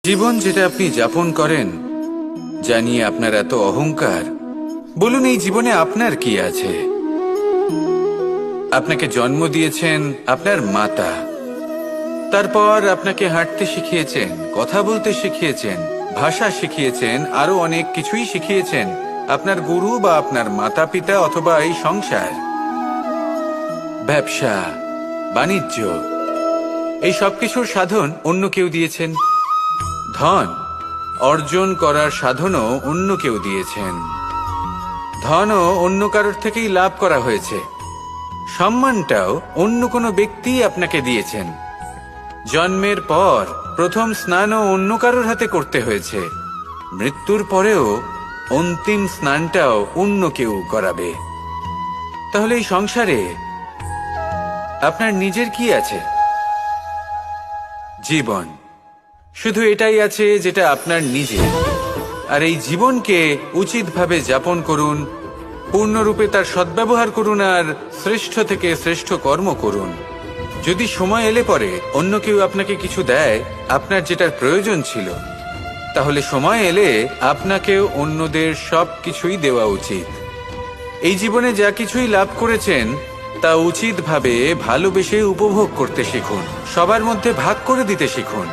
জীবন যেটা আপনি যাপন করেন জানিয়ে আপনার এত অহংকার, বলুন এই জীবনে আপনার কি আছে? আপনাকে জন্ম দিয়েছেন আপনার মাতা, তারপর আপনাকে হাঁটতে শিখিয়েছেন, কথা বলতে শিখিয়েছেন, ভাষা শিখিয়েছেন, আরো অনেক কিছুই শিখিয়েছেন আপনার গুরু বা আপনার মাতা পিতা অথবা এই সংসার। ব্যবসা, বাণিজ্য, এই সবকিছুর সাধন অন্য কেউ দিয়েছেন। ধন অর্জন করার সাধনও অন্য কেউ দিয়েছেন। ধনও অন্য কারোর থেকেই লাভ করা হয়েছে। সম্মানটাও অন্য কোনো ব্যক্তি আপনাকে দিয়েছেন। জন্মের পর প্রথম স্নানও অন্য কারোর হাতে করতে হয়েছে। মৃত্যুর পরেও অন্তিম স্নানটাও অন্য কেউ করাবে। তাহলে এই সংসারে আপনার নিজের কি আছে? জীবন। শুধু এটাই আছে যেটা আপনার নিজের। আর এই জীবনকে উচিতভাবে যাপন করুন, পূর্ণরূপে তার সদ্ব্যবহার করুন, আর শ্রেষ্ঠ থেকে শ্রেষ্ঠ কর্ম করুন। যদি সময় এলে পরে অন্য কেউ আপনাকে কিছু দেয় আপনার যেটার প্রয়োজন ছিল, তাহলে সময় এলে আপনাকেও অন্যদের সব কিছুই দেওয়া উচিত। এই জীবনে যা কিছুই লাভ করেছেন তা উচিতভাবে ভালোবেসে উপভোগ করতে শিখুন, সবার মধ্যে ভাগ করে দিতে শিখুন।